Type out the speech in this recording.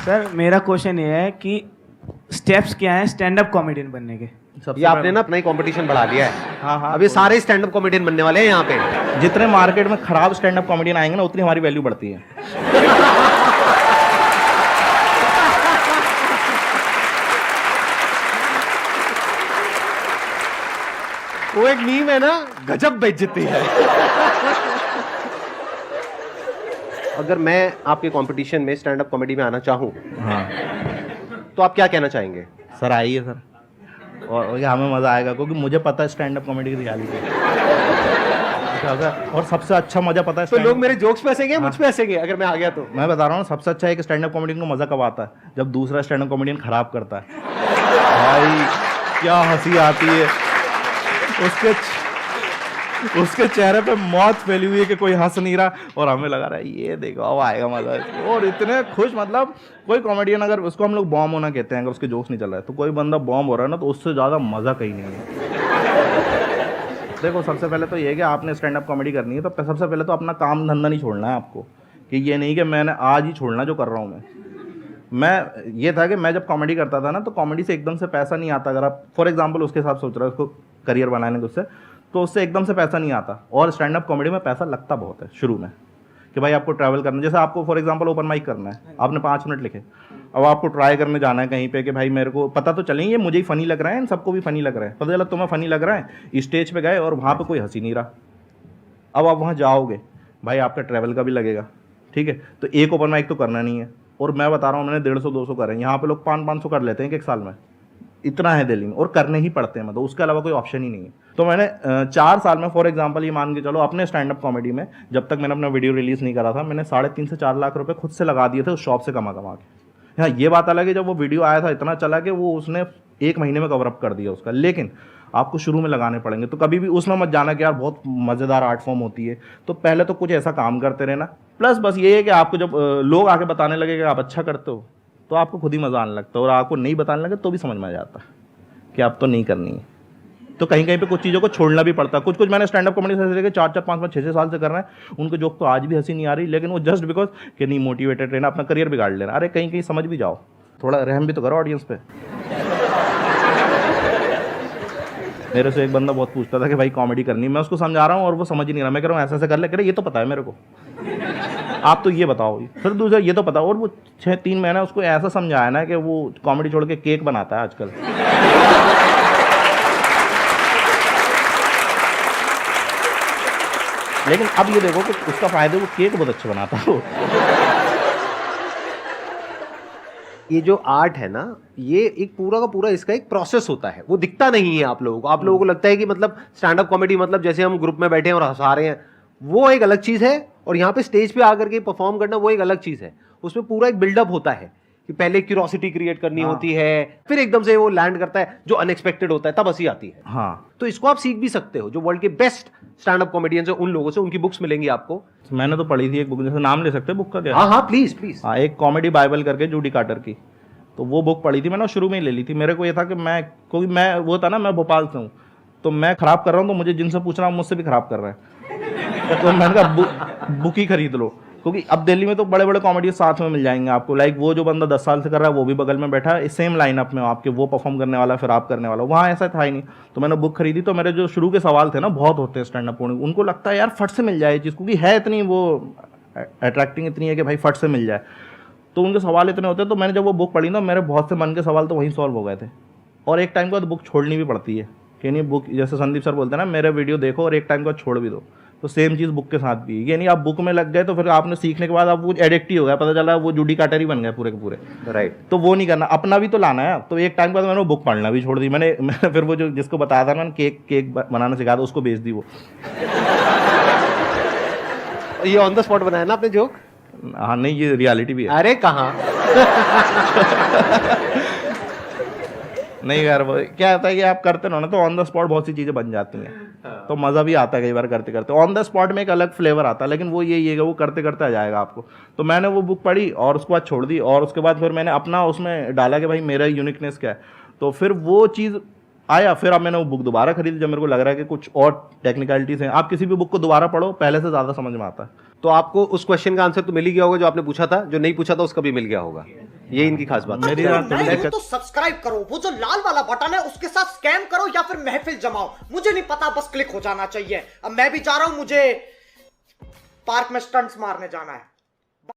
Sir मेरा question ये है कि स्टेप्स क्या हैं स्टैंड अप कॉमेडियन बनने के? ये आपने ना अपना ही कंपटीशन बढ़ा लिया है। हाँ, अब ये सारे स्टैंड अप कॉमेडियन बनने वाले हैं यहाँ पे। जितने मार्केट में खराब स्टैंड अप कॉमेडियन आएंगे ना उतनी हमारी वैल्यू बढ़ती है। वो एक मीम है ना, गजब बेइज्जती है। अगर मैं आपके कंपटीशन में स्टैंड अप कॉमेडी में आना चाहूँ हाँ तो आप क्या कहना चाहेंगे? सर आइए सर, और ये हमें मज़ा आएगा क्योंकि मुझे पता है स्टैंड अप कॉमेडी की रियलिटी और सबसे अच्छा मज़ा पता है। तो लोग मेरे जोक्स पे हंसेंगे, मुझ पे हंसेंगे अगर मैं आ गया तो? मैं बता रहा हूँ सबसे अच्छा है कि स्टैंड अप कॉमेडियन को मज़ा कब आता है, जब दूसरा स्टैंड अप कॉमेडियन खराब करता है। भाई क्या हंसी आती है, उसके चेहरे पे मौत फैली हुई है कि कोई हंस नहीं रहा और हमें लगा रहा है ये देखो अब आएगा मजा। और इतने खुश, मतलब कोई कॉमेडियन अगर उसको हम लोग बॉम्ब होना कहते हैं, अगर उसके जोक्स नहीं चल रहा है तो कोई बंदा बॉम्ब हो रहा है ना तो उससे ज़्यादा मज़ा कहीं नहीं है। देखो सबसे पहले तो ये है कि आपने स्टैंड अप कॉमेडी करनी है तो सबसे पहले तो अपना काम धंधा नहीं छोड़ना है आपको, कि ये नहीं कि मैंने आज ही छोड़ना जो कर रहा हूँ मैं ये था कि मैं जब कॉमेडी करता था ना तो कॉमेडी से एकदम से पैसा नहीं आता। अगर आप फॉर एग्जांपल उसके हिसाब सोच रहे हो उसको करियर बनाने के उससे, तो उससे एकदम से पैसा नहीं आता। और स्टैंड अप कॉमेडी में पैसा लगता बहुत है शुरू में, कि भाई आपको ट्रैवल करना, जैसे आपको फॉर एग्जांपल ओपन माइक करना है, आपने 5 मिनट लिखे, अब आपको ट्राई करने जाना है कहीं पे कि भाई मेरे को पता तो चले ये मुझे ही फनी लग रहा है, इन सबको भी फनी लग रहा है, पता चला तुम्हें फनी लग रहा है, स्टेज पे गए और वहाँ पे कोई हंसी नहीं रहा। अब आप वहाँ जाओगे, भाई आपका ट्रैवल का भी लगेगा, ठीक है, तो एक ओपन माइक तो करना नहीं है। और मैं बता रहा हूँ मैंने 150-200 करे, यहाँ पे लोग 500-500 कर लेते हैं एक साल में, इतना है दिल्ली में, और करने ही पड़ते हैं, मतलब उसके अलावा कोई ऑप्शन ही नहीं है। तो मैंने 4 साल में फॉर एग्जांपल ये मान के चलो अपने स्टैंड अप कॉमेडी में, जब तक मैंने अपना वीडियो रिलीज नहीं करा था, मैंने 3.5 से 4 लाख रुपए खुद से लगा दिए थे उस शॉप से कमा के। हाँ ये बात अलग है जब वो वीडियो आया था इतना चला कि वो उसने 1 महीने में कवर अप कर दिया उसका, लेकिन आपको शुरू में लगाने पड़ेंगे। तो कभी भी उसमें मत जाना कि यार बहुत मज़ेदार आर्ट फॉर्म होती है, तो पहले तो कुछ ऐसा काम करते रहना। प्लस बस ये है कि आपको जब लोग आके बताने लगे कि आप अच्छा करते हो तो आपको खुद ही मज़ा आने लगता है, और आपको नहीं बताने लगे तो भी समझ में आ जाता है कि आप तो नहीं करनी है। तो कहीं कहीं पे कुछ चीज़ों को छोड़ना भी पड़ता है। कुछ मैंने स्टैंड अप कॉमेडी से 4-4, 5-5, 6-6 साल से कर रहे हैं, उनके जोक तो आज भी हंसी नहीं आ रही, लेकिन वो जस्ट बिकॉज कि नहीं मोटिवेटेड रहना, अपना करियर बिगाड़ लेना। अरे कहीं कहीं समझ भी जाओ, थोड़ा रहम भी तो करो ऑडियंस पे। मेरे से एक बंदा बहुत पूछता था कि भाई कॉमेडी करनी, मैं उसको समझा रहा हूँ और वो समझ ही नहीं रहा। मैं कह रहा हूँ ऐसा ऐसा कर ले, कह रहे ये तो पता है मेरे को, आप तो ये बताओ। फिर दूसरा ये तो पता, और वो 6-3 महीना उसको ऐसा समझाया ना कि वो कॉमेडी छोड़ के केक बनाता है आजकल। लेकिन अब ये देखो कि उसका फायदा, वो केक बहुत अच्छा बनाता है। ये जो आर्ट है ना, ये एक पूरा का पूरा इसका एक प्रोसेस होता है, वो दिखता नहीं है आप लोगों को। आप लोगों को लगता है कि मतलब स्टैंड अप कॉमेडी मतलब जैसे हम ग्रुप में बैठे हैं और हंसा रहे हैं, वो एक अलग चीज़ है, और यहाँ पे स्टेज पे आकर के परफॉर्म करना वो एक अलग चीज़ है। उसमें पूरा एक बिल्डअप होता है कि पहले क्यूरोसिटी क्रिएट करनी होती है, फिर एकदम से वो लैंड करता है जो अनएक्सपेक्टेड होता है, तब हंसी आती है। हाँ, तो इसको आप सीख भी सकते हो। जो वर्ल्ड के बेस्ट स्टैंड अप कॉमेडियंस हैं उन लोगों से, उनकी बुक्स मिलेंगी आपको। मैंने तो पढ़ी थी एक बुक, जैसे नाम ले सकते हैं बुक का क्या? हाँ हाँ प्लीज प्लीज। हाँ, एक कॉमेडी बाइबल करके जूडी कार्टर की, तो वो बुक पढ़ी थी मैंने, शुरू में ही ले ली थी। मेरे को ये था कि मैं वो था ना, मैं भोपाल से हूँ, तो मैं खराब कर रहा हूँ तो मुझे जिनसे पूछना मुझसे भी खराब कर रहा है। तो मैंने कहा बुक ही खरीद लो, क्योंकि अब दिल्ली में तो बड़े बड़े कॉमेडी साथ में मिल जाएंगे आपको। लाइक वो जो बंदा 10 साल से कर रहा है वो भी बगल में बैठा है, सेम लाइनअप में आपके, वो परफॉर्म करने वाला फिर आप करने वाला। वहाँ ऐसा था ही नहीं, तो मैंने बुक खरीदी। तो मेरे जो शुरू के सवाल थे ना, बहुत होते हैं स्टैंड अप कॉमेडी, उनको लगता है यार फट से मिल जाए चीज़, क्योंकि है इतनी वो अट्रैक्टिंग इतनी है कि भाई फट से मिल जाए, तो उनके सवाल इतने होते हैं। तो मैंने जब वो बुक पढ़ी ना, मेरे बहुत से मन के सवाल तो वहीं सॉल्व हो गए थे। और एक टाइम के बाद बुक छोड़नी भी पड़ती है कि नहीं, बुक जैसे संदीप सर बोलते हैं ना, मेरे वीडियो देखो और एक टाइम के बाद छोड़ भी दो। तो सेम चीज़ बुक के साथ भी है, यानी आप बुक में लग गए तो फिर आपने सीखने के बाद आप वो एडिक्ट ही हो गया, पता चला वो जूडी कार्टर ही बन गए पूरे के पूरे। राइट। तो वो नहीं करना, अपना भी तो लाना है। तो एक टाइम के बाद मैंने वो बुक पढ़ना भी छोड़ दी। मैंने फिर वो जो जिसको बताया था मैंने केक बनाना सिखाया था, उसको बेच दी वो। ये ऑन द स्पॉट बनाया ना आपने जोक? हाँ नहीं, ये रियलिटी भी है। अरे कहाँ। नहीं यार, वो क्या होता है कि आप करते रहो ना तो ऑन द स्पॉट बहुत सी चीज़ें बन जाती हैं, तो मज़ा भी आता है कई बार करते करते। ऑन द स्पॉट में एक अलग फ्लेवर आता है, लेकिन वो ये वो करते करते आ जाएगा आपको। तो मैंने वो बुक पढ़ी और उसके बाद छोड़ दी, और उसके बाद फिर मैंने अपना उसमें डाला कि भाई मेरा यूनिकनेस क्या है। तो फिर वो चीज़ आया, फिर अब मैंने वो बुक दोबारा खरीदी जब मेरे को लग रहा है कि कुछ और टेक्निकलिटीज़ हैं। आप किसी भी बुक को दोबारा पढ़ो, पहले से ज़्यादा समझ में आता है। तो आपको उस क्वेश्चन का आंसर तो मिल ही गया होगा जो आपने पूछा था, जो नहीं पूछा था उसका भी मिल गया होगा। ये इनकी खास बात है। मेरी अगर बात मैं मैं हूं तो सब्सक्राइब करो, वो जो लाल वाला बटन है उसके साथ स्कैम करो या फिर महफिल जमाओ, मुझे नहीं पता, बस क्लिक हो जाना चाहिए। अब मैं भी जा रहा हूं, मुझे पार्क में स्टंट्स मारने जाना है।